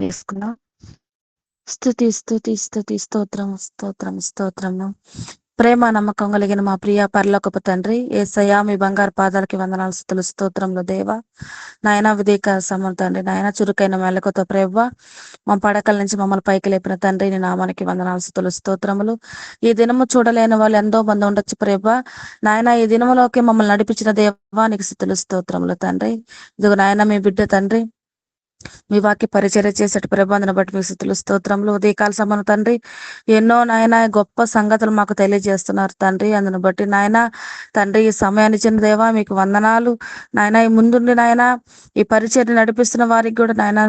చేసుకుందాం. స్తుతి స్తుతి స్తుతి స్తోత్రం స్తోత్రం స్తోత్రము. ప్రేమ నమ్మకం కలిగిన మా ప్రియ పరలోకపు తండ్రి యేసయ్యా, మీ బంగారు పాదాలకి వందనాలు, స్తుతులు, స్తోత్రంలో దేవా. నాయన విధిక సమం తండ్రి, నాయన చురుకైన మెలకుతో ప్రేవ్వ మా పడకల నుంచి మమ్మల్ని పైకి లేపిన తండ్రి, నీ నామానికి వందనాలు, స్తుతులు, స్తోత్రములు. ఈ దినము చూడలేని వాళ్ళు ఎంతో మంది ఉండొచ్చు ప్రేవ్వ. నాయన ఈ దినములోకి మమ్మల్ని నడిపించిన దేవా, నీకు స్తుతులు, స్తోత్రములు తండ్రి. ఇదిగో నాయన మీ బిడ్డ తండ్రి, మీ వాక్య పరిచర్య చేసేట ప్రబంధన బట్టి మీ స్థుతులు, స్తోత్రములు. ఉదయకాల సమయం తండ్రి, ఎన్నో నాయన గొప్ప సంగతులు మాకు తెలియజేస్తున్నారు తండ్రి. అందును బట్టి నాయన తండ్రి, ఈ సమయాన్ని ఇచ్చిన దేవా మీకు వందనాలు నాయన. ఈ ముందుండి నాయన ఈ పరిచర్య నడిపిస్తున్న వారికి కూడా నాయన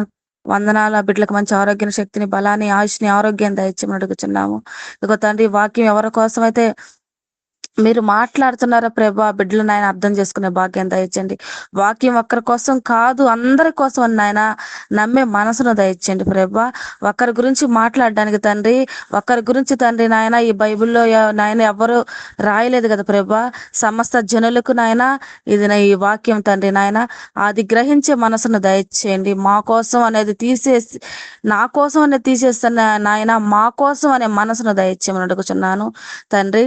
వందనాలు. ఆ బిడ్డలకు మంచి ఆరోగ్య శక్తిని, బలాన్ని, ఆయుష్ని, ఆరోగ్యాన్ని దయచేయమని అడుగుచున్నాము. ఇదిగో తండ్రి, వాక్యం ఎవరి కోసం అయితే మీరు మాట్లాడుతున్నారా ప్రభా, బిడ్డలు నాయన అర్థం చేసుకునే భాగ్యం దయచండి. వాక్యం ఒక్కరి కోసం కాదు, అందరి కోసం అని నాయన నమ్మే మనసును దయచండి ప్రభా. ఒకరి గురించి మాట్లాడడానికి తండ్రి, ఒకరి గురించి తండ్రి నాయన ఈ బైబిల్లో నాయన ఎవరు రాయలేదు కదా ప్రభా. సమస్త జనులకు నాయన ఇది ఈ వాక్యం తండ్రి నాయన, అది గ్రహించే మనసును దయచేయండి. మా కోసం అనేది తీసేసి, నా కోసం అనేది తీసేస్తున్న నాయన, మా కోసం అనే మనసును దయచేయమని అడుగుచున్నాను తండ్రి.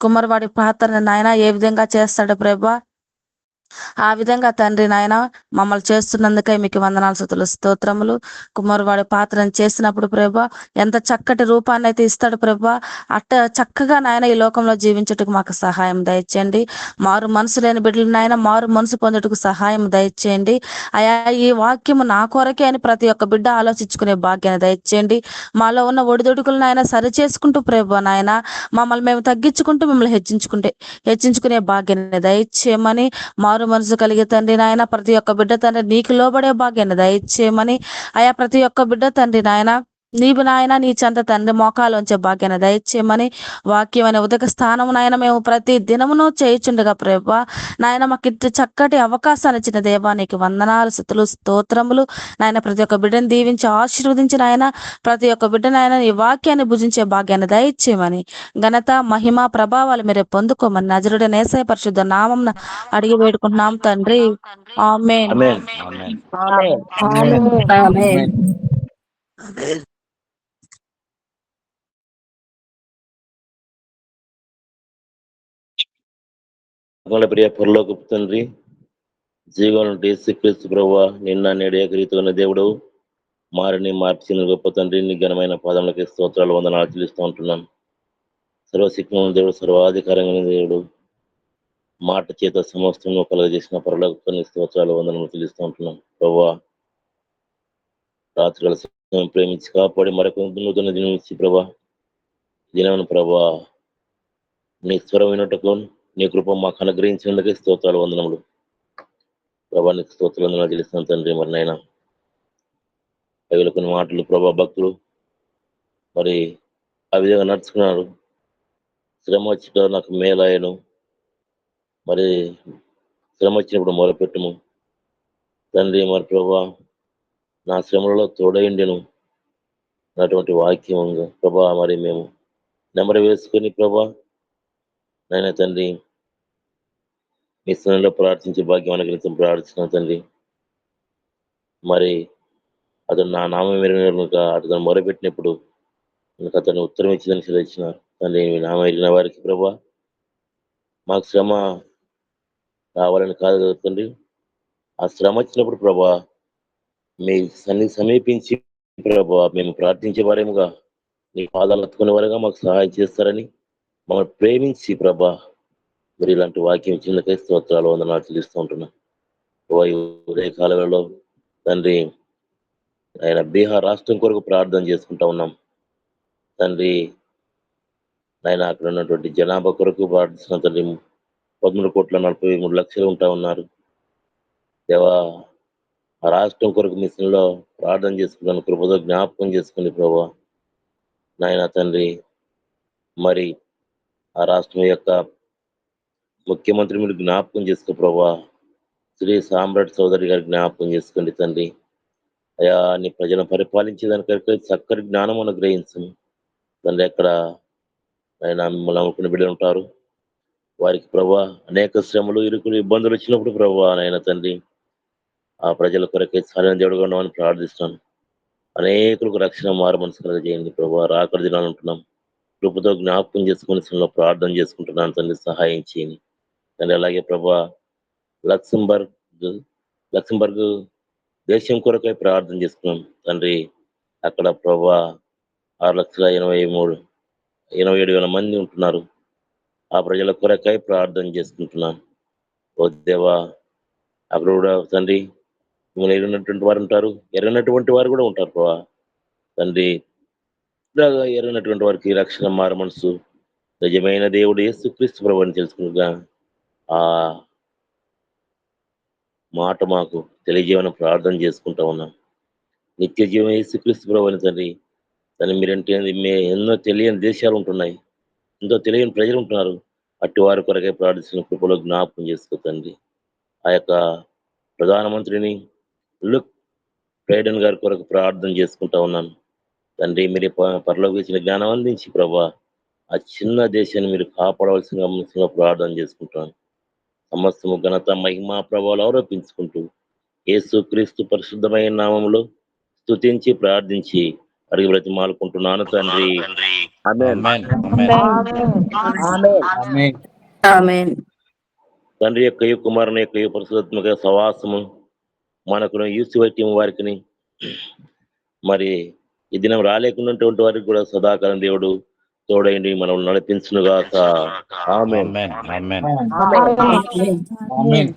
కుమ్మరివాడి పాత్రను నాయన ఏ విధంగా చేస్తాడు ప్రభా, ఆ విధంగా తండ్రి నాయన మమ్మల్ని చేస్తున్నందుకై మీకు వందనాలు, స్తుతులు, స్తోత్రములు. కుమారువాడి పాత్రను చేసినప్పుడు ప్రభా ఎంత చక్కటి రూపాన్ని అయితే ఇస్తాడు ప్రభా. అట్ట చక్కగా నాయన ఈ లోకంలో జీవించుటకు మాకు సహాయం దయచేయండి. మారు మనసు లేని బిడ్డలు నాయన మారు మనసు పొందుటకు సహాయం దయచేయండి అయా. ఈ వాక్యము నా కొరకే అని ప్రతి ఒక్క బిడ్డ ఆలోచించుకునే భాగ్యాన్ని దయచేయండి. మాలో ఉన్న ఒడిదొడుకులు నాయన సరి చేసుకుంటూ ప్రభా నాయన మమ్మల్ని మేము తగ్గించుకుంటూ మిమ్మల్ని హెచ్చించుకునే భాగ్యాన్ని దయచేయమని, మారు మనసు కలిగే తండ్రి నాయన ప్రతి ఒక్క బిడ్డ తండ్రి నీకు లోబడే భాగ్యాన్ని దయచేయమని అయా. ప్రతి ఒక్క బిడ్డ తండ్రి నాయన నీవు నాయన నీ చెంత తండ్రి మోకాలు ఉంచే భాగ్యాన్ని దయచేయమని, వాక్యం అనే ఉదక స్థానం నాయన మేము ప్రతి దినమును చేయుచుండగా ప్రభా నాయన మాకు ఇంత చక్కటి అవకాశాన్ని ఇచ్చిన దేవా నీకు వందనాలు, స్తుతులు, స్తోత్రములు నాయన. ప్రతి ఒక్క బిడ్డను దీవించి ఆశీర్వదించి నాయన ప్రతి ఒక్క బిడ్డ నాయన ఈ వాక్యాన్ని భుజించే భాగ్యాన్ని దయచేయమని, ఘనత మహిమ ప్రభావాలు మీరే పొందుకోమని నజరుడైన యేసయ్య పరిశుద్ధ నామమున అడిగి వేడుకుంటున్నాం తండ్రి. ఆమేన్. ఆమేన్. ఆమేన్. ఆమేన్. ఆమేన్. ఆమేన్. ప్రియ పరలోకపు తండ్రి, జీవనం యేసుక్రీస్తు ప్రభువా, నిన్న నేడు ఏకరీతిగా దేవుడు మారిని మార్చిన గొప్ప తండ్రి, నీ ఘనమైన పాదములకి స్తోత్రాలు, వందనాలు చెల్లిస్తూ ఉంటున్నాను. సర్వశక్తిమైన దేవుడు, సర్వాధికారంగా దేవుడు, మాట చేత సమస్తం కలగజేసిన పరలోక స్తోత్రాలు, వందనాలు చెల్లిస్తూ ఉంటున్నాను ప్రభువా. రాత్రికాల సమయం ప్రేమించి కాపాడి మరొక నూతన దినం ఇచ్చి ప్రభా, దినమైన ప్రభా నీ స్వరం వినటకు నీ కృప మాకు అనుగ్రహించినందుకే స్తోత్రాలు, వందనములు ప్రభా. నీకు స్తోత్రాలు, వందనాలు చెల్లిస్తున్నాను తండ్రి. మరి నాయన పైలు కొన్ని మాటలు ప్రభా భక్తులు మరి ఆ విధంగా నడుచుకున్నారు. శ్రమ వచ్చి నాకు మేలాయను, మరి శ్రమ వచ్చినప్పుడు మొదలుపెట్టము తండ్రి. మరి ప్రభా నా శ్రమలలో తోడైండెను అటువంటి వాక్యం ప్రభా. మరి మేము నెమరు వేసుకొని ప్రభా నాయన తండ్రి మీ స్థలంలో ప్రార్థించే భాగ్యం అనుగ్రహించడం ప్రార్థిస్తున్నాను తండ్రి. మరి అతను నా నామం ఎరిగిన అతను మొరపెట్టినప్పుడు నాకు అతను ఉత్తరం ఇచ్చిందని సెలవిచ్చిన తండ్రి. మీ నామం ఎరిగిన వారికి ప్రభా మాకు శ్రమ కావాలని కాదు కదా తండ్రి. ఆ శ్రమ వచ్చినప్పుడు ప్రభా మీ సమీపించి ప్రభా మేము ప్రార్థించే వారేముగా నీ పాదాలు ఎత్తుకునే వారుగా మాకు సహాయం చేస్తారని మమ్మల్ని ప్రేమించి ప్రభా మరి ఇలాంటి వాక్యం ఇచ్చినందుకై స్తోత్రాలు, వందనాలు చెల్లిస్తూ ఉంటున్నా. ఉదయ కాలంలో తండ్రి ఆయన బీహార్ రాష్ట్రం కొరకు ప్రార్థన చేసుకుంటా ఉన్నాం తండ్రి. ఆయన అక్కడ ఉన్నటువంటి జనాభా కొరకు ప్రార్థిస్తున్న తండ్రి. 13,43,00,000 ఉంటా ఉన్నారు దేవా. ఆ రాష్ట్రం కొరకు మిషన్లో ప్రార్థన చేసుకున్నాను, కృపతో జ్ఞాపకం చేసుకుని ప్రభా నాయన తండ్రి. మరి ఆ రాష్ట్రం యొక్క ముఖ్యమంత్రి మీరు జ్ఞాపకం చేసుకో ప్రభా. శ్రీ సామ్రాట్ చౌదరి గారి జ్ఞాపకం చేసుకోండి తండ్రి. అయా నీ ప్రజలను పరిపాలించేదానికైతే చక్కటి జ్ఞానం అనుగ్రహించము తండ్రి. ఎక్కడ ఆయన మిమ్మల్ని నమ్ముకుని బిడ్డలు ఉంటారు, వారికి ప్రభా అనేక శ్రమలు, ఇరుకులు, ఇబ్బందులు వచ్చినప్పుడు ప్రభా నాయన తండ్రి ఆ ప్రజల కొరకే సరైన దేవుడుగా ఉన్నామని ప్రార్థిస్తాను. అనేకులకు రక్షణ మారు మనసు కలగజేయండి ప్రభా. రాకడ దినాలు ఉంటున్నాం, కృపతో జ్ఞాపకం చేసుకుని ప్రార్థన చేసుకుంటున్నాను తండ్రి, సహాయం చేయండి తండ్రి. అలాగే ప్రభా లక్సంబర్గ్ లక్సంబర్గ్ దేశం కొరకై ప్రార్థన చేసుకున్నాం తండ్రి. అక్కడ ప్రభా 6,83,87,000 మంది ఉంటున్నారు. ఆ ప్రజల కొరకై ప్రార్థన చేసుకుంటున్నాను ఓ దేవా. అక్కడ కూడా తండ్రి మిమ్మల్ని ఎరిగినటువంటి వారు ఉంటారు, ఎరగినటువంటి వారు కూడా ఉంటారు ప్రభా తండ్రి. ఇలాగా ఎరిగినటువంటి వారికి రక్షణ మారు మనసు నిజమైన దేవుడు యేసుక్రీస్తు ప్రభు అని తెలుసుకుగా ఆ మాట మాకు తెలియజేయమని ప్రార్థన చేసుకుంటా ఉన్నాం. నిత్య జీవం యేసుక్రీస్తు ప్రభు అని తండ్రి. తను మీరంటే ఎన్నో తెలియని దేశాలు ఉంటున్నాయి, ఎంతో తెలియని ప్రజలు ఉంటున్నారు. అట్టి వారి కొరకే ప్రార్థిస్తున్న కృపలో జ్ఞాపకం చేసుకో తండ్రి. ఆ యొక్క ప్రధానమంత్రిని లుక్ ట్రైడన్ గారి కొరకు ప్రార్థన చేసుకుంటా ఉన్నాను తండ్రి. మీరే పరలోకి ఇచ్చిన జ్ఞానం అందించి ప్రభా ఆ చిన్న దేశాన్ని మీరు కాపాడవలసిన ప్రార్థన చేసుకుంటాను. సమస్తము ఘనత మహిమ ప్రభావాలు ఆరోపించుకుంటూ యేసు క్రీస్తు పరిశుద్ధమైన నామములో స్తుతించి ప్రార్థించి అడిగి బ్రతిమాలుకుంటున్నాను తండ్రి. ఆమేన్. ఆమేన్. ఆమేన్. ఆమేన్. ఆమేన్. తండ్రి యొక్క కుమారుని యొక్క పరిశుద్ధాత్మక సవాసము మనకును యూసివై టీం వారికి మరి ఈ దినం రాలేకున్నటువంటి వారికి కూడా సదాకాలం దేవుడు తోడైండి మనం నడిపించునుగాక. ఆమేన్. ఆమేన్. ఆమేన్. ఆమేన్. ఆమేన్.